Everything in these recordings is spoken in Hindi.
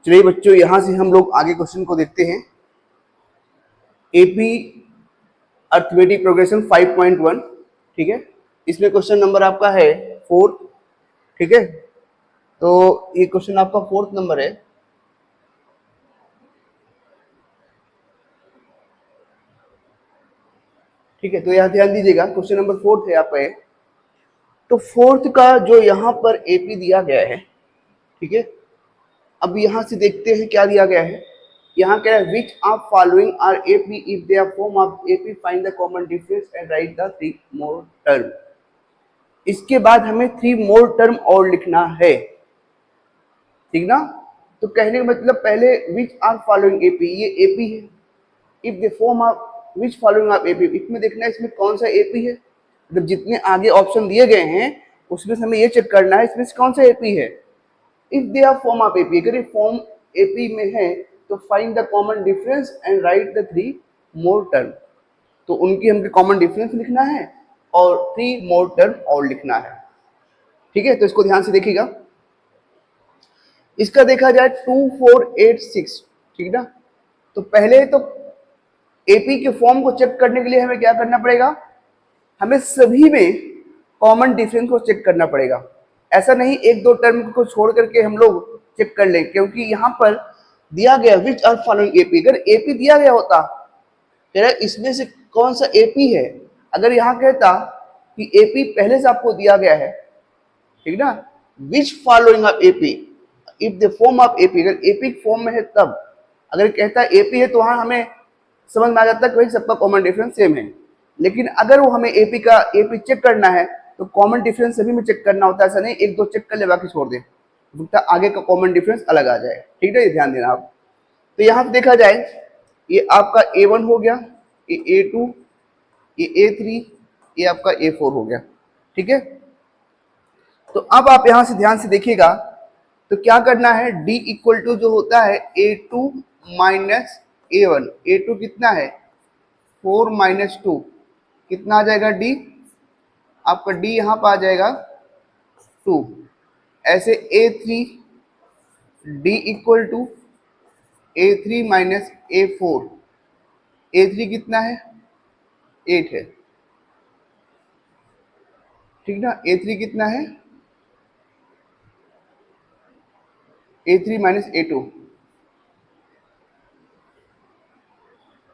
चलिए बच्चों, यहां से हम लोग आगे क्वेश्चन को देखते हैं। एपी अर्थमेटिक प्रोग्रेशन 5.1, ठीक है। इसमें क्वेश्चन नंबर आपका है 4, ठीक है। तो ये क्वेश्चन आपका 4th नंबर है। ठीक है, तो यहाँ ध्यान दीजिएगा, क्वेश्चन नंबर 4 है आपका ये। तो 4th का जो यहाँ पर एपी दिया गया है, ठीक है। अब यहाँ से देखते हैं क्या दिया गया है। यहाँ कह रहा है which of following are AP if they are form of AP find the common difference and write the 3 more term. इसके बाद हमें 3 मोर टर्म और लिखना है, ठीक ना। तो कहने का मतलब पहले विच आर फॉलोइंग एपी, ये एपी है। If they form of which following of AP, इसमें देखना है इसमें कौन सा एपी है। मतलब जितने आगे ऑप्शन दिए गए हैं उसमें से हमें ये चेक करना है इसमें से कौन सा एपी है। If they are form of AP, अगर ये फॉर्म एपी में है तो find the common difference and write the 3 more term. तो उनकी हमको कॉमन डिफरेंस लिखना है और 3 मोर टर्म और लिखना है, ठीक है। तो इसको ध्यान से देखिएगा। इसका देखा जाए 2 4 8 6, ठीक ना। तो पहले तो एपी के फॉर्म को चेक करने के लिए हमें क्या करना पड़ेगा, हमें सभी में कॉमन डिफरेंस को चेक करना पड़ेगा। ऐसा नहीं एक दो टर्म को छोड़ करके हम लोग चेक कर लें, क्योंकि यहाँ पर दिया गया विच आर फॉलोइंग एपी, अगर एपी दिया गया होता तेरा इसमें से कौन सा एपी है। अगर यहाँ कहता कि एपी पहले से आपको दिया गया है, ठीक ना, which following of AP if the form of AP, अगर एपी फॉर्म में है तब। अगर कहता है एपी है तो वहां हमें समझ में आ जाता है कि भाई सबका कॉमन डिफरेंस सेम है। लेकिन अगर वो हमें एपी चेक करना है तो कॉमन डिफरेंस सभी में चेक करना होता है, ऐसा नहीं एक दो चेक कर ले बाकी छोड़ दे, आगे का कॉमन डिफरेंस अलग आ जाए, ठीक है। ये ध्यान देना आप। तो यहाँ पे देखा जाए ये आपका A1 हो गया, ये A2, ये A3, ये आपका A4 हो गया, ठीक है। तो अब आप यहां से ध्यान से देखिएगा, तो क्या करना है, D इक्वल टू जो होता है A2 माइनस A1। A2 कितना है 4 माइनस 2, कितना आ जाएगा D, आपका D यहां पर आ जाएगा 2। ऐसे A3 D equal to A3 minus A4, A3 कितना है 8 है, ठीक ना। A3 कितना है A3 माइनस A2।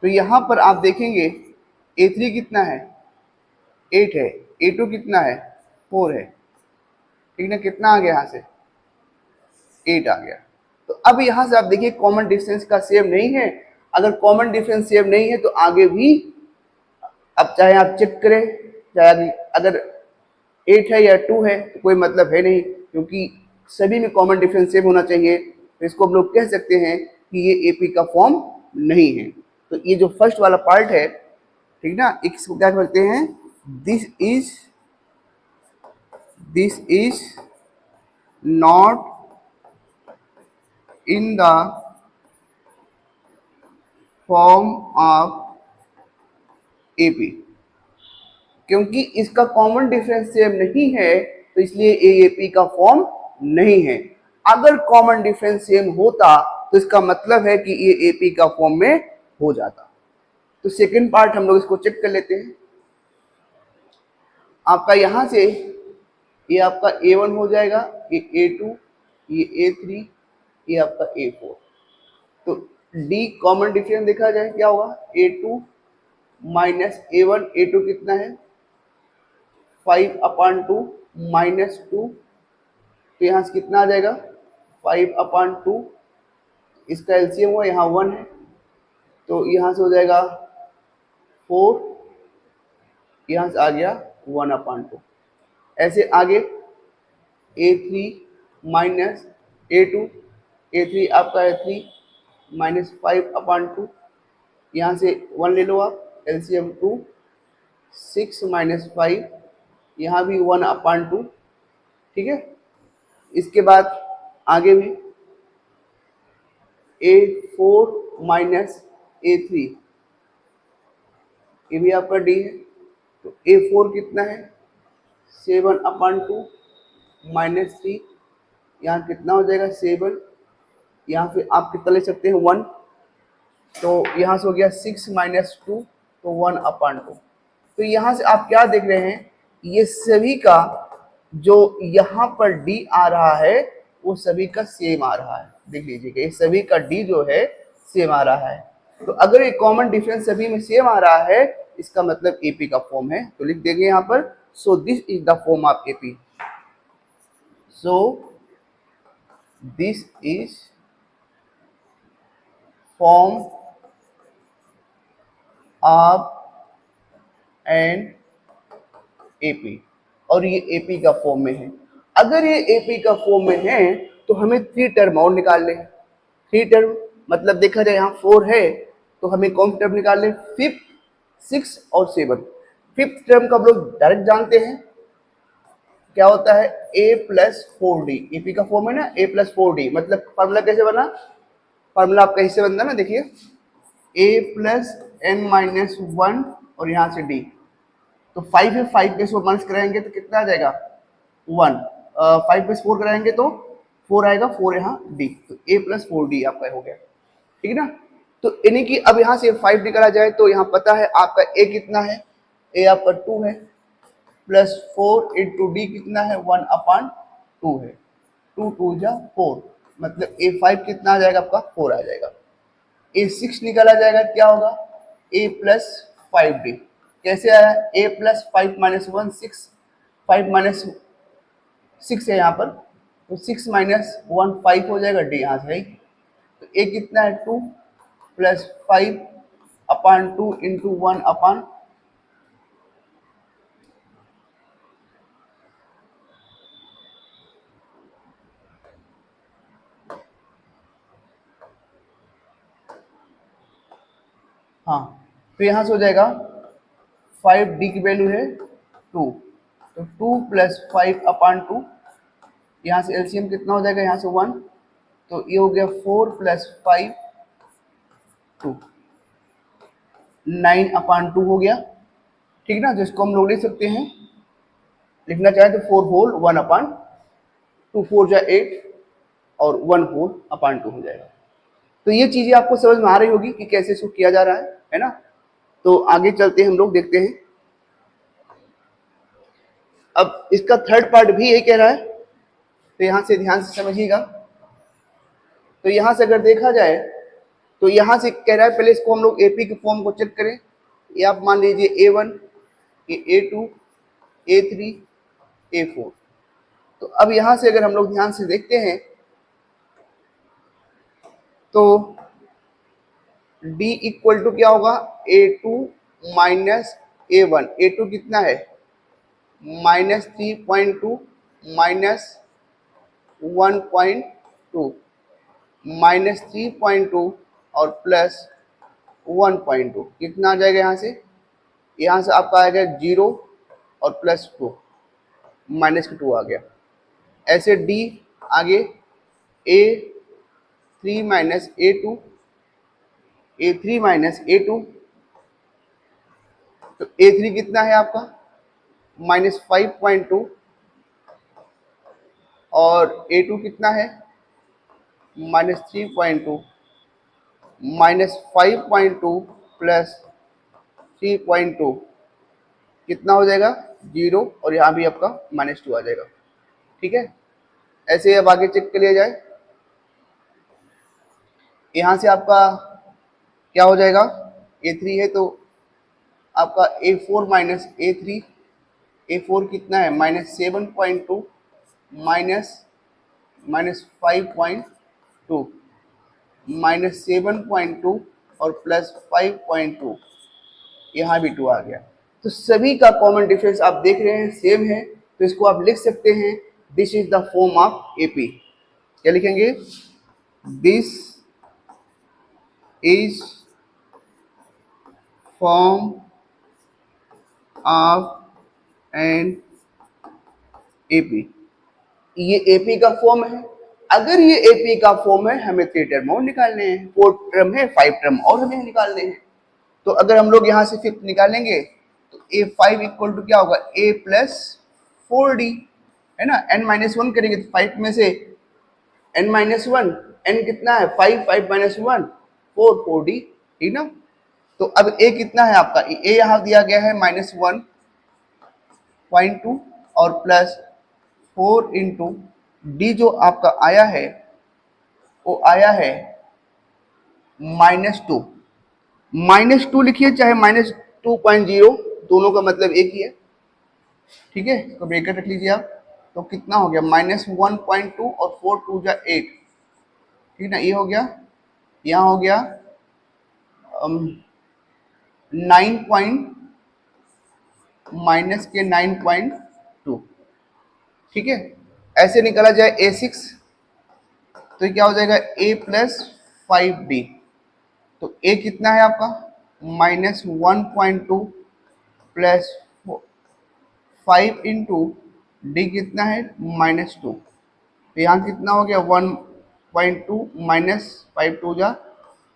तो यहां पर आप देखेंगे A3 कितना है 8 है, A2 कितना है 4 है, ठीक ना। कितना आ गया यहाँ से 8 आ गया। तो अब यहां से आप देखिए कॉमन डिफरेंस का सेम नहीं है। अगर कॉमन डिफरेंस सेम नहीं है तो आगे भी अब चाहे आप चेक करें, चाहे अगर 8 है या 2 है तो कोई मतलब है नहीं, क्योंकि सभी में कॉमन डिफरेंस सेम होना चाहिए। तो इसको हम लोग कह सकते हैं कि ये एपी का फॉर्म नहीं है। तो ये जो फर्स्ट वाला पार्ट है, ठीक ना, इसको क्या कहते हैं, this is not in the form of AP. क्योंकि इसका कॉमन डिफरेंस सेम नहीं है तो इसलिए एपी का फॉर्म नहीं है। अगर कॉमन डिफरेंस सेम होता तो इसका मतलब है कि ये एपी का फॉर्म में हो जाता। तो सेकंड पार्ट हम लोग इसको चेक कर लेते हैं। आपका यहां से ये आपका A1 हो जाएगा, ये A2, ये A3, ये आपका A4। तो D कॉमन डिफरेंस देखा जाए क्या होगा, A2 माइनस A1, A2 कितना है 5/2 माइनस 2, तो यहाँ से कितना आ जाएगा 5/2। इसका एलसीएम हुआ, यहाँ 1 है तो यहाँ से हो जाएगा 4, यहाँ से आ गया 1/2। ऐसे आगे A3 माइनस A2, A3 आपका है 3 माइनस 5/2, यहाँ से 1 ले लो आप, एलसीएम 2, 6 माइनस 5, यहाँ भी 1/2, ठीक है। इसके बाद आगे भी A4 माइनस A3, ये भी आपका D है। तो A4 कितना है 7/2 माइनस 3, यहाँ कितना हो जाएगा 7, यहाँ पे आप कितना ले सकते हैं 1, तो यहाँ से हो गया 6 माइनस 2, तो 1/2। तो यहाँ से आप क्या देख रहे हैं, ये सभी का जो यहाँ पर d आ रहा है वो सभी का सेम आ रहा है। देख लीजिएगा ये सभी का d जो है सेम आ रहा है। तो अगर ये कॉमन डिफरेंस सभी में सेम आ रहा है इसका मतलब AP का फॉर्म है। तो लिख देंगे यहाँ पर, so this is the form of AP। So this is form of an AP, और ये AP का फॉर्म में है। अगर ये AP का फॉर्म में है तो हमें 3 टर्म और निकाल लें। 3 टर्म मतलब देखा जाए यहाँ 4 है तो हमें कौन सी टर्म निकाल लें, 5, 6 और 7। 5th टर्म का हम लोग डायरेक्ट जानते हैं क्या होता है, A प्लस 4D। AP का फॉर्म है ना A प्लस 4D, मतलब फार्मूला कैसे बना, फार्मूला आपका इससे बनता है ना, देखिए A प्लस n-1 और यहाँ से D, तो 5 है, 5 पे 1 कराएंगे तो कितना आ जाएगा 1, 5 पे 4 कराएंगे तो 4 आएगा, 4 यहाँ D, तो A प्लस 4D आपका हो गया, ठीक है ना। तो यानी कि अब यहाँ से 5 निकाला जाए तो यहाँ पता है आपका A कितना है, A आपका 2 है, प्लस 4 इंटू D कितना है 1/2 है, 2 2 जा 4, मतलब A5 कितना आ जाएगा आपका 4 आ जाएगा। A6 निकाला जाएगा क्या होगा, A प्लस 5D, कैसे आया, A प्लस 5 माइनस 1 6, 5 माइनस 6 है यहाँ पर, तो 6 माइनस 1 5 हो जाएगा, D यहाँ से है, तो A कितना है 2 प्लस 5/2 इंटू 1/, हाँ तो यहाँ से हो जाएगा 5D की वैल्यू है 2, तो 2 प्लस 5/2, यहाँ से LCM कितना हो जाएगा, यहाँ से 1, तो ये हो गया 4 प्लस 5 2, 9/2 हो गया, ठीक ना। जिसको हम लोग लिख सकते हैं, लिखना चाहें तो 4 होल 1/2, 4 जा 8 और 1 होल 2 हो जाएगा। तो ये चीजें आपको समझ में आ रही होगी कि कैसे इसको किया जा रहा है ना। तो आगे चलते हैं, हम लोग देखते हैं। अब इसका थर्ड पार्ट भी यही कह रहा है, तो यहां से ध्यान से समझिएगा। तो यहां से अगर देखा जाए तो यहां से कह रहा है, पहले इसको हम लोग AP के फॉर्म को चेक करें। ये आप मान लीजिए A1, ये A2, A3, A4। तो अब यहां से अगर हम लोग ध्यान से देखते हैं तो D इक्वल टू क्या होगा, A2 माइनस A1। A2 कितना है -3.2 माइनस 1.2 -3.2 और प्लस 1.2, कितना आ जाएगा यहाँ से आपका आएगा 0 और प्लस 2, -2 आ गया। ऐसे D आगे A3 minus A2, A3 minus A2, तो A3 कितना है आपका -5.2 और A2 कितना है -3.2, -5.2 प्लस 3.2 कितना हो जाएगा 0, और यहाँ भी आपका -2 आ जाएगा, ठीक है। ऐसे अब आगे चेक कर लिया जाए, यहाँ से आपका क्या हो जाएगा, A3 है तो आपका A4 माइनस A3, A4 कितना है -7.2 -5.2 -7.2 और प्लस 5.2, यहाँ भी 2 आ गया। तो सभी का कॉमन डिफरेंस आप देख रहे हैं सेम है, तो इसको आप लिख सकते हैं this is the form of AP। क्या लिखेंगे, this is form of an AP। ये AP का फॉर्म है। अगर ये AP का फॉर्म है हमें 3 टर्म और निकालने हैं, 4 टर्म है 5 टर्म और हमें निकालने हैं। तो अगर हम लोग यहाँ से 5th निकालेंगे तो A5 इक्वल टू क्या होगा, A प्लस 4D है ना। n-1 करेंगे तो 5 में से n-1, एन कितना है 5, 5 माइनस 1 4, 4d, ठीक ना। तो अब ए कितना है आपका, ए यहाँ दिया गया है -1.2 और प्लस 4 इंटू डी जो आपका आया है वो आया है -2। -2 लिखिए चाहे -2.0, दोनों का मतलब एक ही है, ठीक है। तो ब्रैकेट रख लीजिए आप। तो कितना हो गया -1.2 और 4 2 जा 8, ठीक ना। ये हो गया, यहाँ हो गया 9 पॉइंट -9.2, ठीक है। ऐसे निकाला जाए A6 तो ये क्या हो जाएगा A प्लस 5D। तो A कितना है आपका -1.2 प्लस 5 इंटू डी कितना है -2। तो यहाँ कितना हो गया 1.2 माइनस 5 2 जा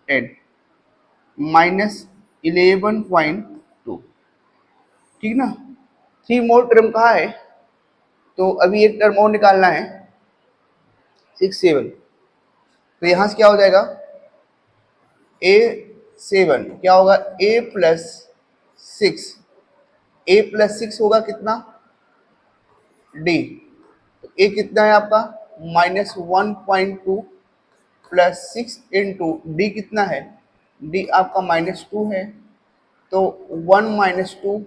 10 -11.2, ठीक ना। 3 मोर टर्म कहाँ है, तो अभी एक टर्म और निकालना है 6 7। तो यहाँ से क्या हो जाएगा A7 क्या होगा A+6, A+6 होगा कितना D। तो A कितना है आपका -1.2 प्लस 6 इंटू डी कितना है, डी आपका -2 है। तो 1 -2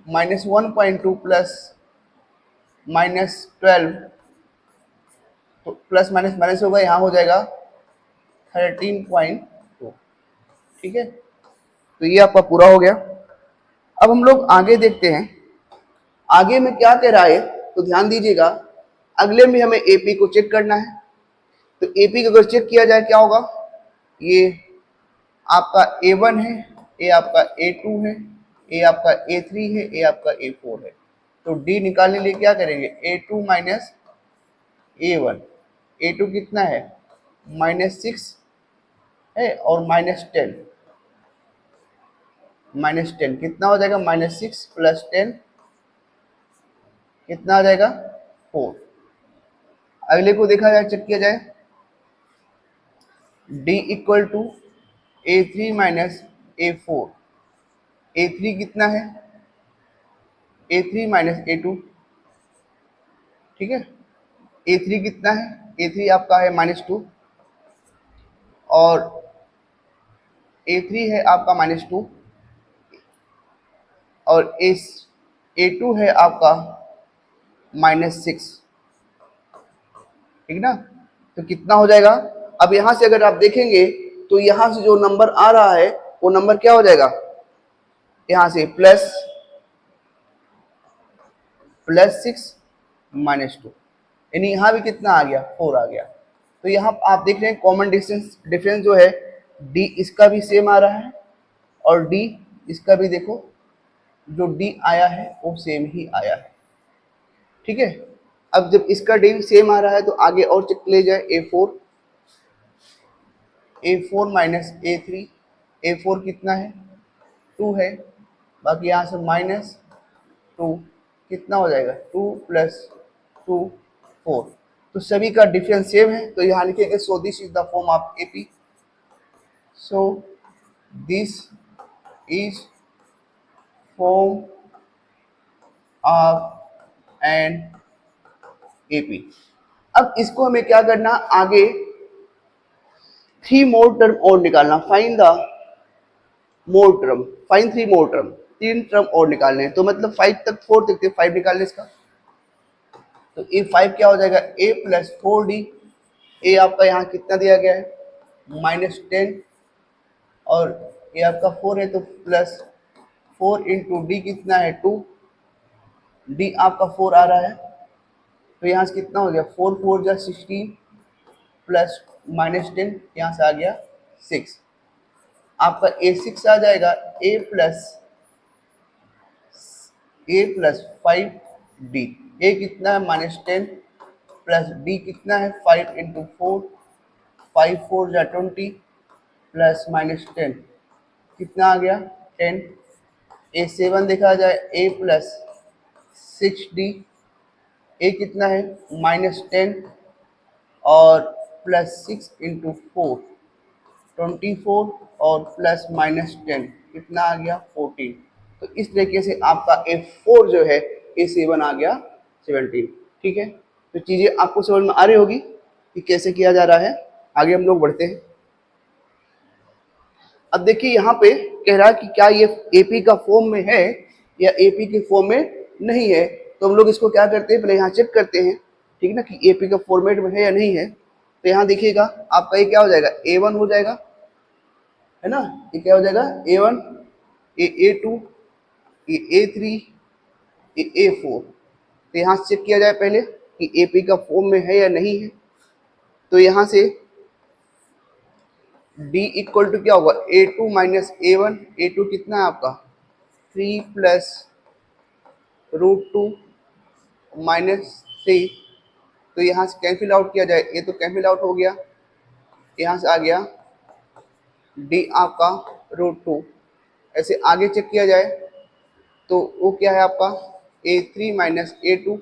-1.2 प्लस -12, तो प्लस माइनस माइनस होगा, यहाँ हो जाएगा 13.2, ठीक है। तो ये आपका पूरा हो गया। अब हम लोग आगे देखते हैं, आगे में क्या कह रहा है, तो ध्यान दीजिएगा। अगले में हमें एपी को चेक करना है। तो एपी को अगर चेक किया जाए क्या होगा, ये आपका A1 है, ये आपका A2 है, ये आपका A3 है, ये आपका A4 है। तो D निकालने के लिए क्या करेंगे A2 माइनस A1। A2 कितना है -6 है और -10, -10 कितना हो जाएगा -6 प्लस 10 कितना आ जाएगा 4। अगले को देखा जाए, चेक किया जाए, D equal to A3 minus A4। A3 कितना है A3 माइनस A2, ठीक है। A3 कितना है, A3 आपका है -2 और A3 है आपका -2 और A2 है आपका -6, ठीक ना। तो कितना हो जाएगा, अब यहां से अगर आप देखेंगे तो यहां से जो नंबर आ रहा है वो नंबर क्या हो जाएगा, यहां से +6 -2, यानी यहाँ भी कितना आ गया 4 आ गया। तो यहाँ आप देख रहे हैं कॉमन डिफरेंस जो है D इसका भी सेम आ रहा है और D इसका भी देखो जो D आया है वो सेम ही आया है, ठीक है। अब जब इसका D सेम आ रहा है तो आगे और चेक ले जाए A4 माइनस A3। A4 कितना है 2 है, बाकी यहाँ से -2 कितना हो जाएगा 2 प्लस 2 4। तो सभी का डिफरेंस सेम है, तो यहाँ लिखेंगे सो this is the form of AP. So this is form of an AP. अब इसको हमें क्या करना, आगे 3 मोर टर्म और निकालना। Find the more term, find 3 more term, 3 term और निकालने हैं। तो मतलब 5 तक 4 तक 5 निकालने इसका। तो A5 क्या हो जाएगा A प्लस 4D। A आपका यहाँ कितना दिया गया है -10 और ये आपका 4 है तो प्लस 4 इंटू डी कितना है 2, डी आपका 4 आ रहा है। तो यहाँ से कितना हो गया 4 4 जा 16 प्लस -10 यहाँ से आ गया 6। आपका A6 आ जाएगा A प्लस 5D। A कितना है -10 प्लस D कितना है 5 इंटू 4, 5 4 जा 20 प्लस -10 कितना आ गया 10। A7 देखा जाए A प्लस 6D। A कितना है -10 और प्लस 6 × 4 24 और प्लस -10 कितना आ गया 14। तो इस तरीके से आपका A4 जो है A7 आ गया 17। ठीक है, तो चीज़ें आपको समझ में आ रही होगी कि कैसे किया जा रहा है। आगे हम लोग बढ़ते हैं। अब देखिए यहाँ पे कह रहा है कि क्या ये AP का फॉर्म में है या AP के फॉर्म में नहीं है। तो हम लोग इसको क्या करते हैं, पहले यहाँ चेक करते हैं, ठीक ना, कि AP का फॉर्मेट में है या नहीं है। तो यहाँ देखिएगा आपका ये क्या हो जाएगा, A1 हो जाएगा, है ना। ये क्या हो जाएगा, A1, ये A2, ये A3, ये A4। तो यहाँ से चेक किया जाए पहले कि AP का फॉर्म में है या नहीं है। तो यहाँ से D इक्वल टू क्या होगा, A2 माइनस A1। A2 कितना है आपका 3 प्लस √2 -3। तो यहाँ से कैंसिल आउट किया जाए, ये तो कैंसिल आउट हो गया, यहाँ से आ गया D आपका √2। ऐसे आगे चेक किया जाए तो वो क्या है आपका A3 माइनस A2।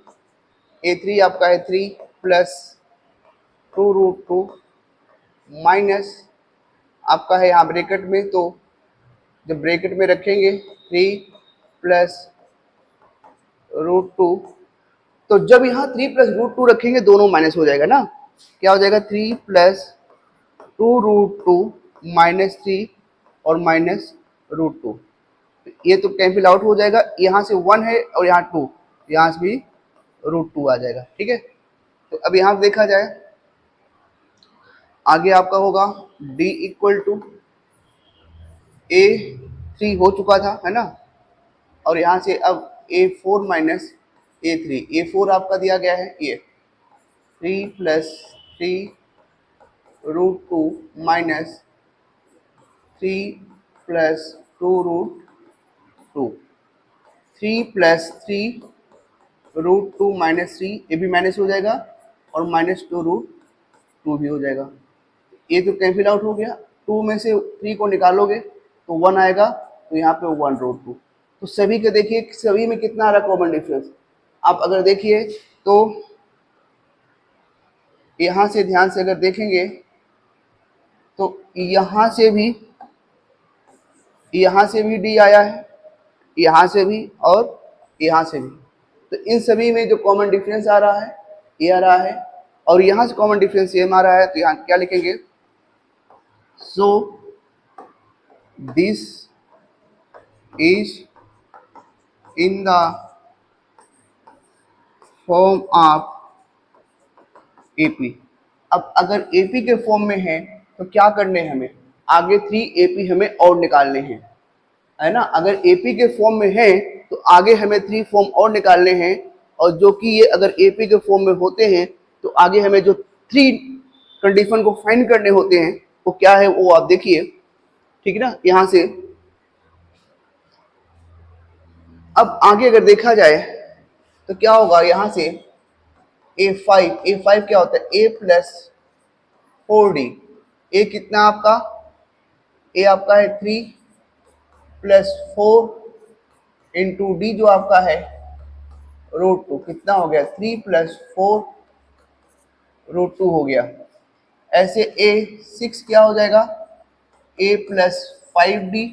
A3 आपका है 3 प्लस 2√2 माइनस आपका है यहाँ ब्रैकेट में, तो जब ब्रैकेट में रखेंगे 3 प्लस √2, तो जब यहाँ 3 प्लस √2 रखेंगे दोनों माइनस हो जाएगा ना। क्या हो जाएगा 3 प्लस 2√2 -3 और माइनस √2। ये तो कैंसिल आउट हो जाएगा, यहाँ से 1 है और यहाँ 2, यहाँ से भी √2 आ जाएगा। ठीक है, तो अब यहाँ देखा जाए आगे आपका होगा D इक्वल टू A3 हो चुका था, है ना। और यहाँ से अब A4 माइनस A3। A4 आपका दिया गया है ये 3 plus 3 √2 minus 3 plus 2√2। 3 plus 3 √2 minus 3, ये भी माइनस हो जाएगा, और माइनस 2√2 भी हो जाएगा। ये तो कैंसिल आउट हो गया, 2 में से 3 को निकालोगे तो 1 आएगा, तो यहाँ पे 1√2। तो सभी के देखिए सभी में कितना आ रहा है कॉमन डिफरेंस। आप अगर देखिए तो यहाँ से ध्यान से अगर देखेंगे तो यहाँ से भी D आया है, यहाँ से भी और यहाँ से भी। तो इन सभी में जो कॉमन डिफरेंस आ रहा है ये आ रहा है, और यहाँ से कॉमन डिफरेंस ये आ रहा है। तो यहाँ क्या लिखेंगे, सो this is in the form of AP। अब अगर AP के फॉर्म में है तो क्या करने हैं हमें, आगे 3 AP हमें और निकालने हैं, है ना। अगर AP के फॉर्म में है तो आगे हमें 3 फॉर्म और निकालने हैं, और जो कि ये अगर AP के फॉर्म में होते हैं तो आगे हमें जो 3 कंडीशन को फाइंड करने होते हैं वो क्या है वो आप देखिए, ठीक है ना। यहाँ से अब आगे अगर देखा जाए तो क्या होगा, यहाँ से A5 क्या होता है, A प्लस 4D। A कितना आपका, A आपका है 3 प्लस 4 इंटू D जो आपका है √2, कितना हो गया 3 प्लस 4 √2 हो गया। ऐसे A6 क्या हो जाएगा, A प्लस 5D,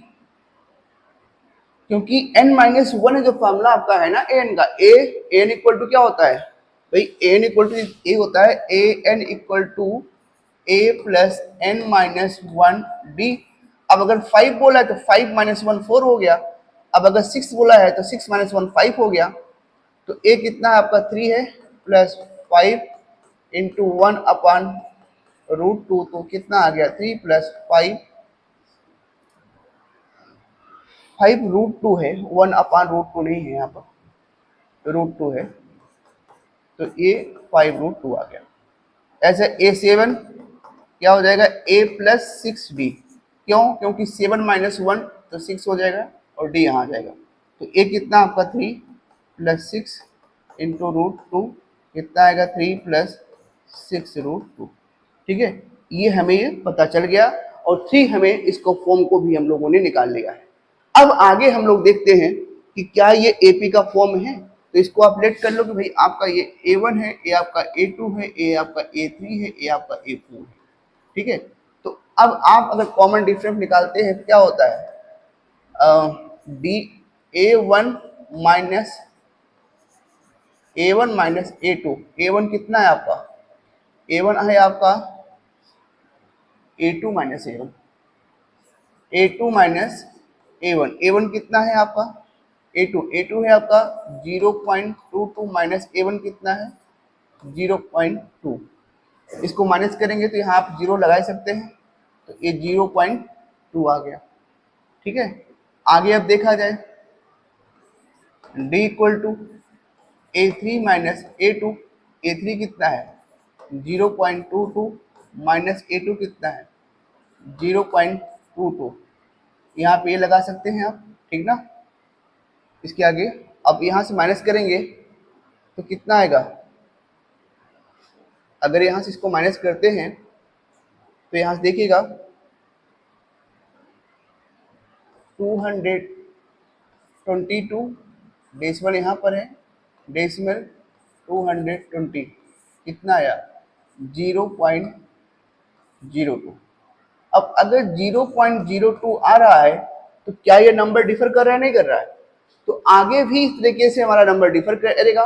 क्योंकि n-1 है जो फॉर्मूला आपका है ना an का। an इक्वल टू क्या होता है भाई, an इक्वल टू ये होता है an equal to a plus n-1d। अब अगर 5 बोला है तो 5 - 1 4 हो गया। अब अगर 6 बोला है तो 6 - 1 5 हो गया। तो a कितना है आपका 3 है, प्लस 5 इंटू 1 अपॉन √2, तो कितना आ गया 3 प्लस 5 √2 है, 1 अपॉन √2 नहीं है, यहाँ पर √2 है, तो ये 5√2 आ गया। ऐसे A7 क्या हो जाएगा, A प्लस 6D। क्यों, क्योंकि 7 - 1 तो 6 हो जाएगा, और D यहाँ आ जाएगा। तो A कितना आपका 3 प्लस 6 इंटू √2, कितना आएगा 3 प्लस 6 √2। ठीक है, ये हमें ये पता चल गया, और 3 हमें इसको फॉर्म को भी हम लोगों ने निकाल लिया है। अब आगे हम लोग देखते हैं कि क्या ये AP का फॉर्म है। तो इसको आप लेट कर लो कि भाई आपका ये A1 है, ये आपका A2 है, ये आपका A3 है, ये आपका A4 है। ठीक है, तो अब आप अगर कॉमन डिफरेंस निकालते हैं तो क्या होता है, D A1 minus A1 minus A2। A1 कितना है आपका, A1 है आपका A2 minus A1, A2 minus A1, A1 कितना है आपका A2, A2 है आपका 0.22 माइनस A1 कितना है 0.2। इसको माइनस करेंगे तो यहाँ आप 0 लगा सकते हैं, तो ये 0.2 आ गया। ठीक है, आगे अब देखा जाए D equal to A3 minus A2। A3 कितना है 0.22 माइनस A2 कितना है 0.22, यहाँ पे ये लगा सकते हैं आप। ठीक ना, इसके आगे अब यहाँ से माइनस करेंगे तो कितना आएगा, अगर यहाँ से इसको माइनस करते हैं तो यहाँ से देखिएगा 222 डेसिमल यहाँ पर है, डेसिमल 220 कितना आया 0.02। अब अगर 0.02 आ रहा है तो क्या ये नंबर डिफर कर रहा है, नहीं कर रहा है, तो आगे भी इस तरीके से हमारा नंबर डिफर करेगा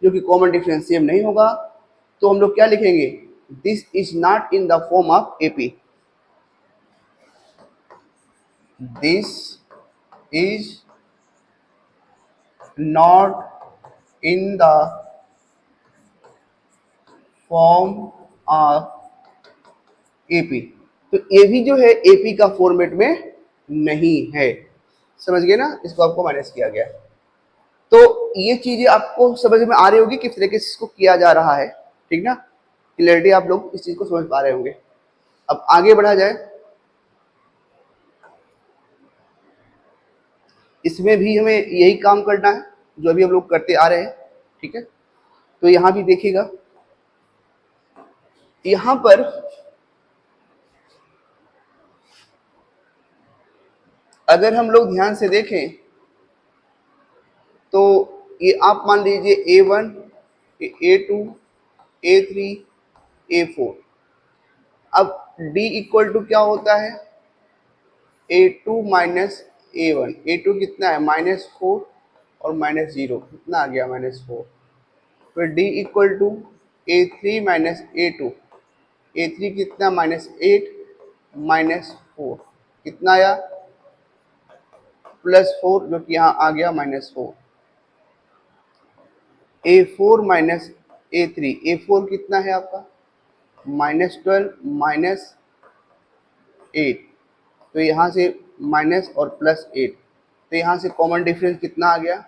जो कि कॉमन डिफरेंस सेम नहीं होगा। तो हम लोग क्या लिखेंगे, this is not in the form of AP, this is not in the form of AP. तो ये भी जो है एपी का फॉर्मेट में नहीं है, समझ गए ना, इसको आपको माइनस किया गया। तो ये चीजें आपको समझ में आ रही होगी किस तरीके से इसको किया जा रहा है। ठीक ना, क्लियरिटी आप लोग इस चीज को समझ पा रहे होंगे। अब आगे बढ़ा जाए, इसमें भी हमें यही काम करना है जो अभी हम लोग करते आ रहे हैं। ठीक है, तो यहां भी देखिएगा, यहां पर अगर हम लोग ध्यान से देखें तो ये आप मान लीजिए A1, A2, A3, A4। अब D इक्वल टू क्या होता है A2 माइनस A1। A2 कितना है -4 और -0 कितना आ गया -4। फिर D equal to A3 minus A2। A3 कितना -8 -4 कितना आया +4, जो कि यहाँ आ गया -4। A4 माइनस A3, A4 कितना है आपका -12 -8, तो यहाँ से माइनस और +8, तो यहाँ से कॉमन डिफरेंस कितना आ गया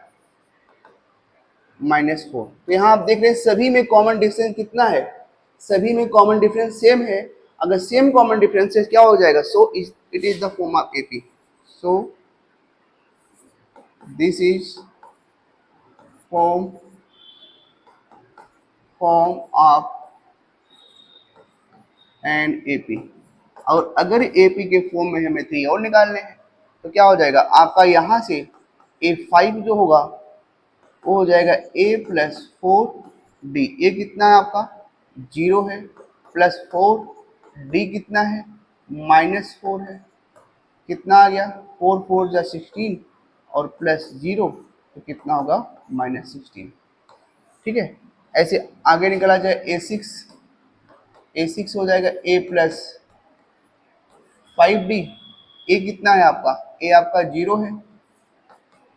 -4। तो यहाँ आप देख रहे हैं सभी में कॉमन डिफरेंस कितना है, सभी में कॉमन डिफरेंस सेम है। अगर सेम कॉमन डिफरेंसेस क्या हो जाएगा, so it is the form of AP. So this is form of an AP. और अगर एपी के फॉर्म में हमें 3 और निकालने हैं तो क्या हो जाएगा आपका, यहाँ से A5 जो होगा वो हो जाएगा A+4D। ये कितना है आपका 0 है, +4D कितना है -4 है, कितना आ गया 4 4 जा 16 और +0 तो कितना होगा -16। ठीक है, ऐसे आगे निकला जाए A6 हो जाएगा A+5D। ए कितना है आपका, ए आपका 0 है,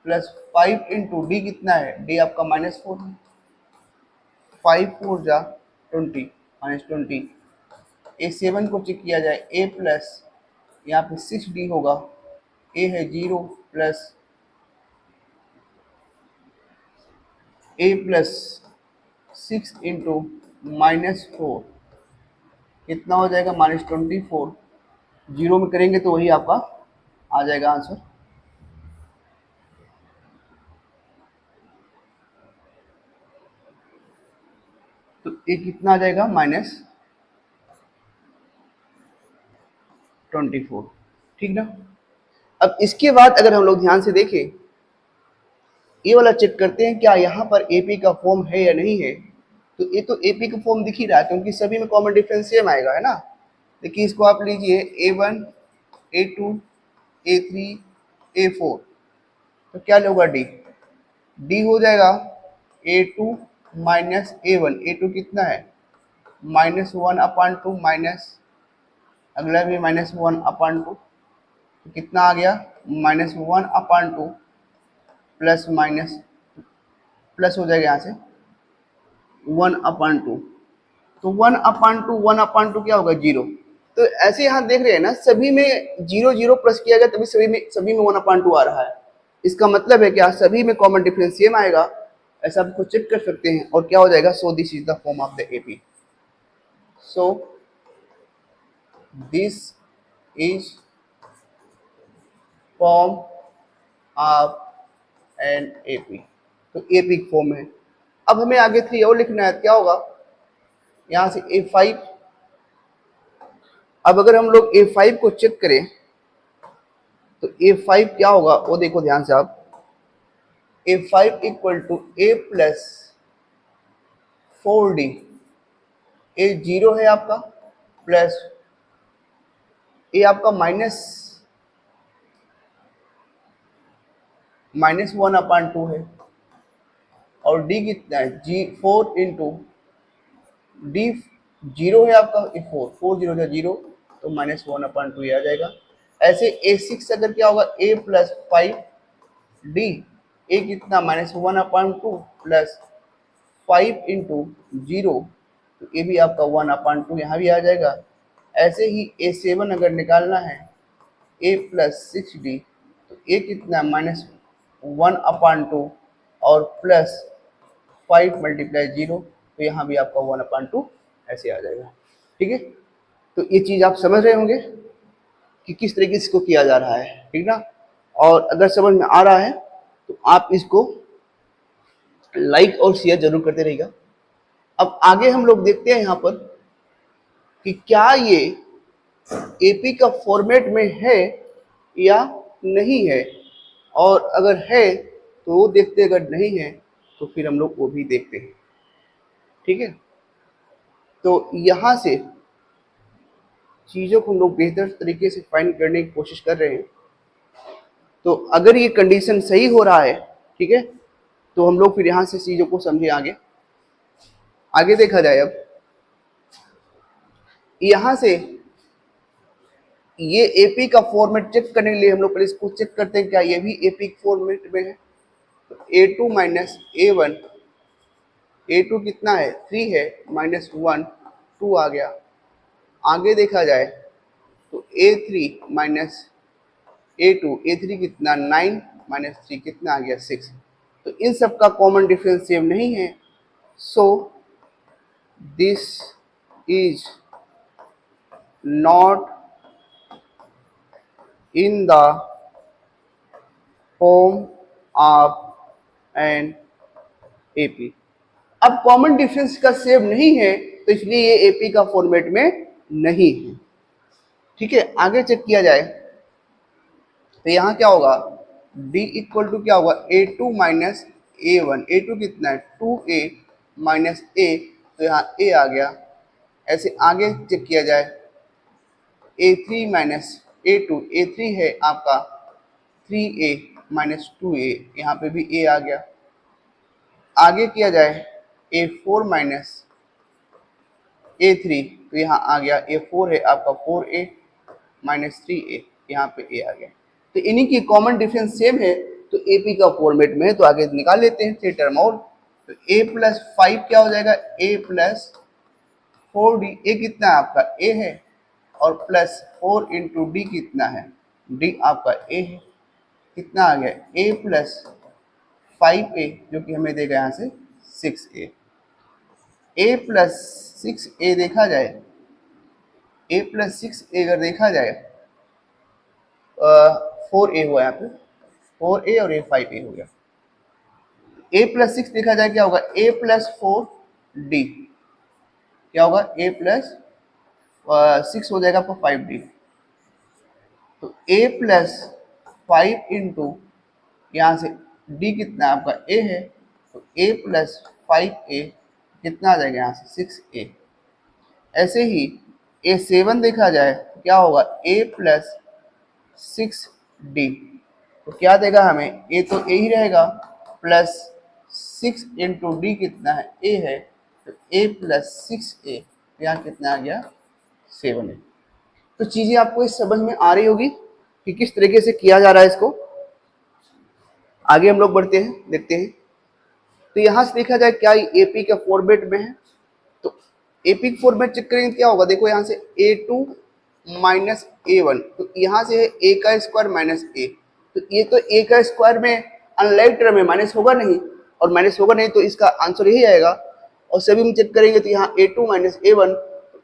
+5 इंटू डी कितना है, डी आपका -4 है, 5 4 जा 20 -20। A7 को चेक किया जाए A+ यहाँ पे 6D होगा, ए है 0 प्लस A+6 इंटू -4 कितना हो जाएगा -24। 0 में करेंगे तो वही आपका आ जाएगा आंसर। तो ये कितना आ जाएगा -24। ठीक ना, अब इसके बाद अगर हम लोग ध्यान से देखें ये वाला चेक करते हैं क्या यहाँ पर एपी का फॉर्म है या नहीं है। तो ये तो एपी का फॉर्म दिख ही रहा है क्योंकि सभी में कॉमन डिफरेंस सेम आएगा, है ना। देखिए इसको आप लीजिए A1 A2 A3 A4, तो क्या होगा डी, डी हो जाएगा A2 माइनस A1, A2 कितना है -1/2 माइनस, अगला भी -1/2, तो कितना आ गया -1/2 प्लस माइनस, प्लस हो जाएगा यहाँ से 1/2, तो 1/2 क्या होगा 0। तो ऐसे यहाँ देख रहे हैं ना, सभी में 0 0 प्लस किया गया तभी सभी में 1/2 आ रहा है। इसका मतलब है क्या सभी में कॉमन डिफरेंस सेम आएगा, ऐसा आपको चेक कर सकते हैं। और क्या हो जाएगा, सो this is the form of the AP, so this is form of an AP, तो एपी फॉर्म है। अब हमें आगे 3 और लिखना है, क्या होगा यहाँ से A5। अब अगर हम लोग A5 को चेक करें तो A5 क्या होगा वो देखो ध्यान से आप, A5 equal to A plus 4D, A 0 है आपका, प्लस A आपका -1/2 है, और D कितना है G4 इंटू D 0 है आपका, 4 0 है 0, तो -1/2 आ जाएगा। ऐसे A6 अगर क्या होगा A प्लस 5D, A कितना -1/2 प्लस 5 इंटू 0, तो ये भी आपका 1/2 यहाँ भी आ जाएगा। ऐसे ही A7 अगर निकालना है A प्लस 6D, तो A कितना -1/2 और प्लस 5 मल्टीप्लाई 0, तो यहाँ भी आपका 1/2 ऐसे आ जाएगा। ठीक है, तो ये चीज़ आप समझ रहे होंगे कि किस तरीके से इसको किया जा रहा है, ठीक ना। और अगर समझ में आ रहा है तो आप इसको लाइक और शेयर जरूर करते रहिएगा। अब आगे हम लोग देखते हैं यहाँ पर कि क्या ये एपी का फॉर्मेट में है या नहीं है, और अगर है तो वो देखते हैं, अगर नहीं है तो फिर हम लोग वो भी देखते हैं। ठीक है, तो यहाँ से चीज़ों को हम लोग बेहतर तरीके से फाइंड करने की कोशिश कर रहे हैं। तो अगर ये कंडीशन सही हो रहा है, ठीक है, तो हम लोग फिर यहाँ से चीज़ों को समझे आगे। आगे देखा जाए, अब यहाँ से ये एपी का फॉर्मेट चेक करने के लिए हम लोग पहले इसको चेक करते हैं क्या ये भी एपी फॉर्मेट में है। तो A2 माइनस A1, A2 कितना है 3 है, -1 2 आ गया। आगे देखा जाए तो A3 माइनस A2, A3 कितना 9 -3 कितना आ गया 6। तो इन सब का कॉमन डिफरेंस सेम नहीं है, so this is not in the form of an AP. अब कॉमन डिफरेंस का सेम नहीं है तो इसलिए ये एपी का फॉर्मेट में नहीं है। ठीक है, आगे चेक किया जाए तो यहाँ क्या होगा, D इक्वल टू क्या होगा A2 माइनस A1, A2 कितना है 2A माइनस A, तो यहाँ A आ गया। ऐसे आगे चेक किया जाए A3 माइनस A2, A3 है आपका 3A माइनस 2A, यहाँ पे भी A आ गया। आगे किया जाए A4 माइनस A3, तो यहाँ आ गया A4 है आपका 4A माइनस 3A, यहाँ पे A आ गया। तो इन्हीं की कॉमन डिफरेंस सेम है तो AP का फॉर्मेट में है, तो आगे निकाल लेते हैं 3 टर्म और। तो A प्लस 5 क्या हो जाएगा A प्लस 4D, A कितना है आपका A है, और प्लस 4 इंटू D कितना है D आपका A है, कितना आ गया A प्लस 5A जो कि हमें देगा यहाँ से 6A। A प्लस 6A देखा जाए, A प्लस 6A अगर देखा जाए 4A हुआ यहाँ पे, 4A और A 5A हो गया। A प्लस 6 देखा जाए क्या होगा A प्लस 4D, क्या होगा A प्लस 6 हो जाएगा आपका 5D। तो A प्लस 5 इंटू यहाँ से डी कितना है आपका ए है, तो ए प्लस 5a कितना आ जाएगा यहाँ से 6a। ऐसे ही A7 देखा जाए तो क्या होगा a प्लस 6d, तो क्या देगा हमें, a तो a ही रहेगा, प्लस 6 इंटू डी कितना है a है, तो a प्लस 6a, यहाँ कितना आ गया 7a। तो चीजें आपको इस समझ में आ रही होगी कि किस तरीके से किया जा रहा है इसको। आगे हम लोग बढ़ते हैं, देखते हैं। तो यहां से देखा जाए क्या एपी का फॉर्मेट में है, तो एपी फॉर्मेट चेक करेंगे क्या होगा, देखो यहाँ से a2 माइनस a1, तो यहाँ से है a का स्क्वायर माइनस a, तो ये तो a का स्क्वायर में अनलाइक टर्म में माइनस होगा नहीं, और माइनस होगा नहीं तो इसका आंसर यही आएगा। और सभी में चेक करेंगे तो यहाँ a2 माइनस a1,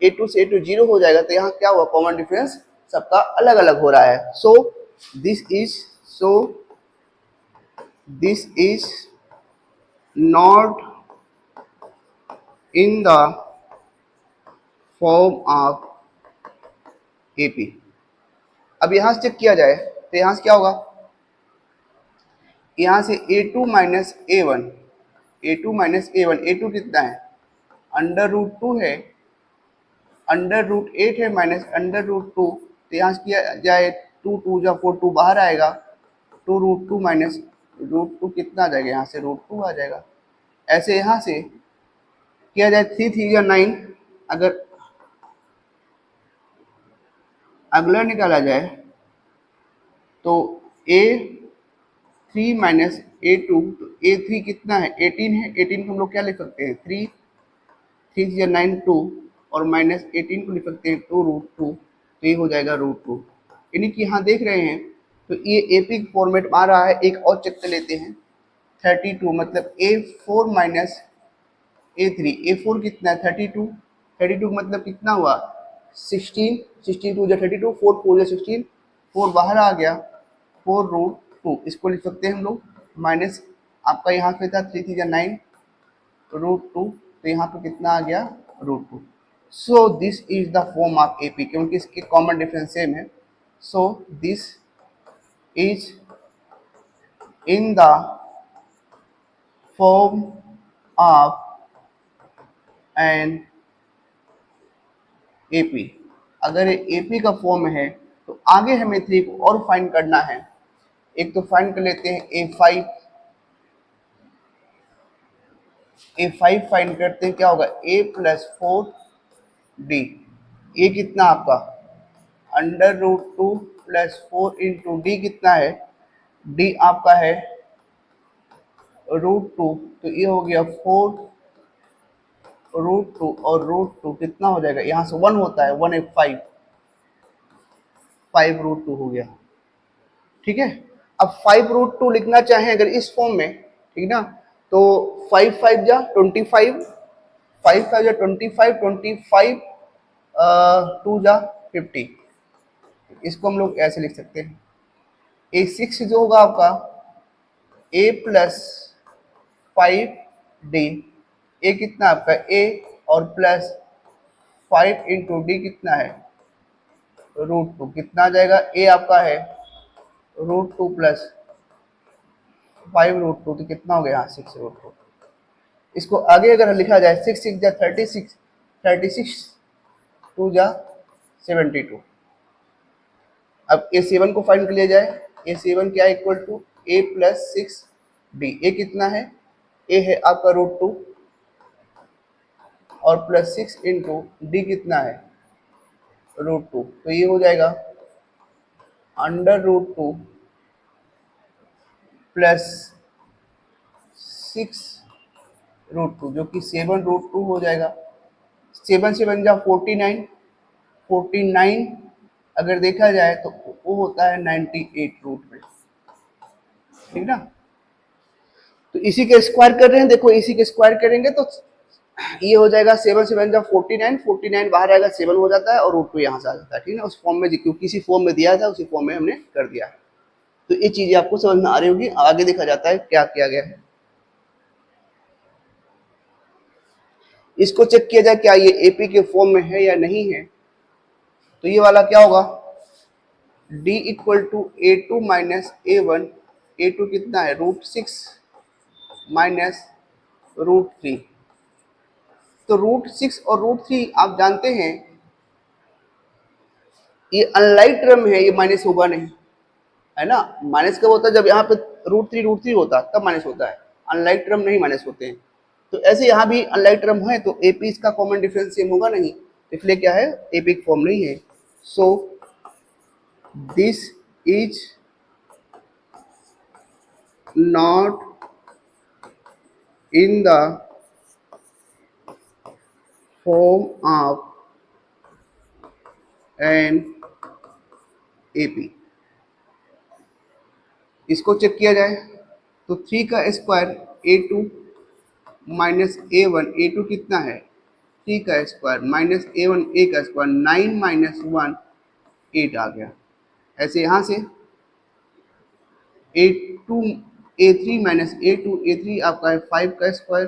a2 से a2 जीरो हो जाएगा, तो यहाँ क्या हुआ, कॉमन डिफरेंस सबका अलग अलग हो रहा है। So this is not in the form of AP. अब यहां से चेक किया जाए तो यहां से क्या होगा, यहां से a2 minus a1, a2 minus a1, a2 कितना है अंडर रूट 2 है, अंडर रूट 8 है माइनस अंडर रूट 2, तो यहाँ से किया जाए 2 2 जा 4, 2 बाहर आएगा, 2 रूट 2 माइनस रूट 2 कितना आ जाएगा, यहाँ से रूट 2 आ जाएगा। ऐसे यहाँ से किया जाए 3 3 या 9, अगर अगला निकाला जाए तो a3 माइनस a2, तो a3 कितना है 18 है, 18 को हम लोग क्या लिख सकते हैं 3 3 या 9 2, और माइनस 18 को लिख सकते हैं 2 रूट 2, तो ये हो जाएगा रूट 2। यानी कि यहाँ देख रहे हैं तो ये एपी फॉर्मेट में आ रहा है। एक और चेक कर लेते हैं 32, मतलब a4 माइनस a3, a4 कितना है 32, 32 मतलब कितना हुआ 16, 16 2 जा 32, 4 4 जा 16, 4 बाहर आ गया, 4 रूट 2, इसको लिख सकते हैं हम लोग, माइनस आपका यहाँ पे था 3 3 जा 9 रूट 2, तो यहाँ पे कितना आ गया root 2। So this is the form of AP, क्योंकि इसके कॉमन डिफरेंस सेम है। So this is in the form of an AP. अगर ये एपी का फॉर्म है तो आगे हमें 3 को और फाइंड करना है। एक तो फाइंड कर लेते हैं a5, a5 फाइंड करते हैं, क्या होगा a प्लस 4d, a कितना आपका under root 2 plus 4 into D कितना है, d आपका है रूट 2, तो ये हो गया 4 रूट 2, और रूट 2 कितना हो जाएगा, यहाँ से 1 होता है, 1 एक 5, 5 रूट 2 हो गया। ठीक है, अब 5 रूट 2 लिखना चाहें अगर इस फॉर्म में, ठीक ना, तो 5 5 जा 25, 5 5 जा 25, 25 2 जा 50, इसको हम लोग ऐसे लिख सकते हैं। a6 जो होगा आपका a प्लस 5d, a कितना आपका a और प्लस 5 इंटू डी कितना है रूट 2, कितना आ जाएगा a आपका है रूट 2 प्लस 5 रूट 2, तो कितना हो गया 6 रूट 2। इसको आगे अगर लिखा जाए 6 6 जा 36, 36 2 जा 72। अब a7 को फाइंड कर लिया जाए, a7 क्या equal to a plus 6d, a कितना है a है आपका रूट 2 और प्लस 6 इंटू डी कितना है रूट 2, तो ये हो जाएगा अंडर रूट 2 प्लस 6 रूट 2, जो कि 7 रूट 2 हो जाएगा। 7 से बन जा 49, 49 अगर देखा जाए तो वो होता है 98 रूट में, ठीक ना। तो इसी के स्क्वायर कर रहे हैं, देखो इसी के स्क्वायर करेंगे तो ये हो जाएगा 7 से बन जा 49, 49 बाहर आएगा 7 हो जाता है, और रूट 2 यहाँ से आ जाता है, ठीक है। उस फॉर्म में क्योंकि किसी फॉर्म में दिया था उसी फॉर्म में हमने कर दिया। तो ये चीजें आपको समझ में आ रही होगी। आगे देखा जाता है क्या किया गया है। इसको चेक किया जाए क्या ये एपी के फॉर्म में है या नहीं है, तो ये वाला क्या होगा d equal to a2 minus a1 A2 कितना है, √6 माइनस √3। तो √6 और √3 आप जानते हैं ये अनलाइक टर्म है, ये माइनस होगा नहीं, है ना। माइनस कब होता है, जब यहाँ पे √3 होता है तब माइनस होता है, अनलाइक टर्म नहीं माइनस होते हैं। तो ऐसे यहाँ भी अनलाइक टर्म है तो AP इसका कॉमन डिफरेंस सेम होगा नहीं, इसलिए क्या है, AP की फॉर्म नहीं है। So this is not in the form of an AP। इसको चेक किया जाए तो 3 का square A2 minus A1, A2 कितना है 3 का स्क्वायर माइनस A1 A का स्क्वायर, 9 माइनस 1 8 आ गया। ऐसे यहाँ से A2 A3 minus A2 A3 आपका है 5 का स्क्वायर,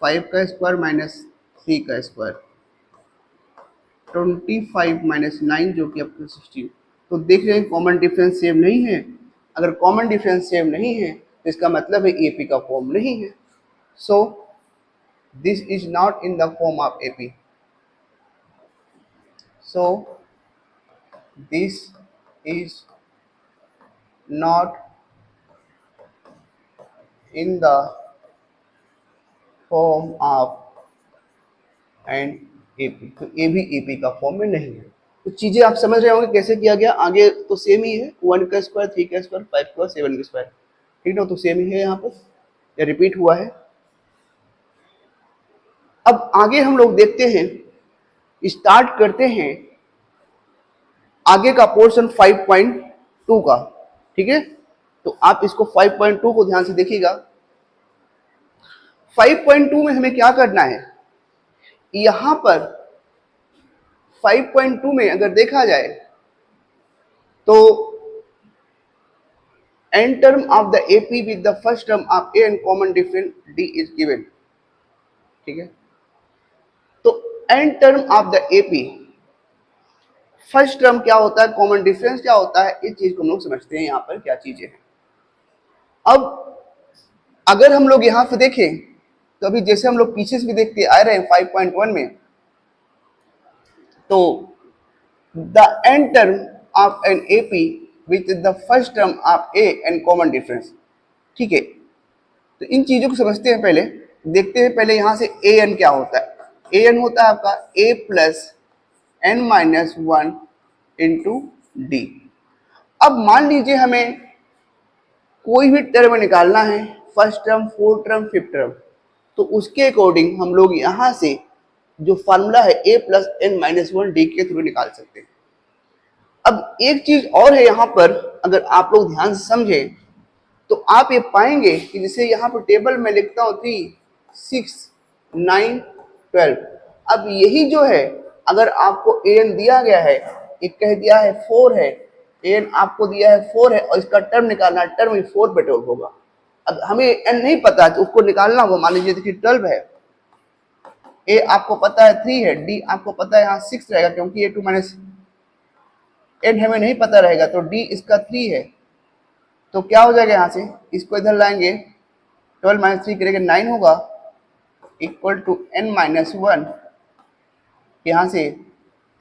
5 का स्क्वायर माइनस 3 का स्क्वायर, 25 माइनस 9 जो कि आपका 16। तो देख रहे हैं कॉमन डिफरेंस सेम नहीं है। अगर कॉमन डिफरेंस सेम नहीं है तो इसका मतलब है AP का फॉर्म नहीं है। So this is not in the form of AP। So this is not in the form of and AP। तो ये भी AP का फॉर्म में नहीं है। तो चीजें आप समझ रहे होंगे कैसे किया गया, आगे तो सेम ही है, 1 का स्क्वायर 3 का स्क्वायर 5 का 7 का स्क्वायर, ठीक ना, तो सेम ही है यहाँ पर, या रिपीट हुआ है। अब आगे हम लोग देखते हैं, स्टार्ट करते हैं आगे का पोर्शन 5.2 का, ठीक है। तो आप इसको 5.2 को ध्यान से देखिएगा। 5.2 में हमें क्या करना है, यहां पर 5.2 में अगर देखा जाए तो n term of the AP with the first term of A and common difference D is given, ठीक है। तो n term of the AP, first term क्या होता है, कॉमन डिफरेंस क्या होता है, इस चीज को हम लोग समझते हैं यहाँ पर क्या चीजें हैं। अब अगर हम लोग यहाँ पे देखें तो अभी जैसे हम लोग पीछे से भी देखते आ रहे हैं 5.1 में, तो the n term of an AP with the first term of A and common difference, ठीक है। तो इन चीजों को समझते हैं, पहले देखते हैं, पहले यहां से an क्या होता है। an होता है आपका A plus n minus 1 into D. अब मान लीजिए हमें कोई भी टर्म निकालना है, first term, fourth term, fifth term, तो उसके अकॉर्डिंग हम लोग यहां से जो फार्मूला है A plus n minus 1 D के थ्रू निकाल सकते हैं। अब एक चीज और है यहाँ पर, अगर आप लोग ध्यान से समझें तो आप ये पाएंगे कि जैसे यहाँ पर टेबल में लिखता हूँ 3, 6, 9, 12। अब यही जो है, अगर आपको an दिया गया है, एक कह दिया है 4 है, an आपको दिया है 4 है और इसका टर्म निकालना, टर्म 4 पे 12 होगा। अब हमें n नहीं पता तो उसको निकालना होगा। मान लीजिए देखिए 12 है, a आपको पता है 3 है, d आपको पता है यहाँ 6 रहेगा क्योंकि a2 माइनस n हमें नहीं पता रहेगा, तो d इसका 3 है। तो क्या हो जाएगा, यहाँ से इसको इधर लाएंगे, 12 माइनस 3 करेंगे 9 होगा, इक्वल टू n माइनस 1, यहाँ से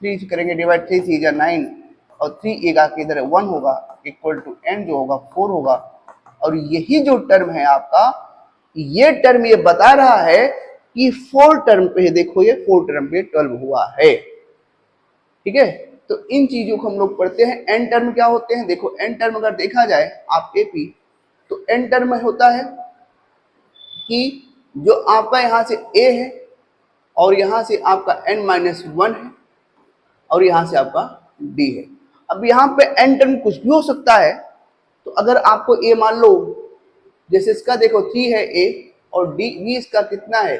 3 करेंगे डिवाइड, 3 3 9 और 3 एक आके इधर 1 होगा, इक्वल टू n जो होगा 4 होगा। और यही जो टर्म है आपका, ये टर्म ये बता रहा है कि 4 टर्म पे, देखो ये 4 टर्म पे 12 हुआ है, ठीक है। तो इन चीजों को हम लोग पढ़ते हैं। n टर्म क्या होते हैं, देखो n टर्म अगर देखा जाए आप AP, तो n टर्म में होता है कि जो आपका यहाँ से A है और यहाँ से आपका n माइनस 1 है और यहाँ से आपका D है। अब यहाँ पे n टर्म कुछ भी हो सकता है, तो अगर आपको A मान लो, जैसे इसका देखो 3 है A और D इसका कितना है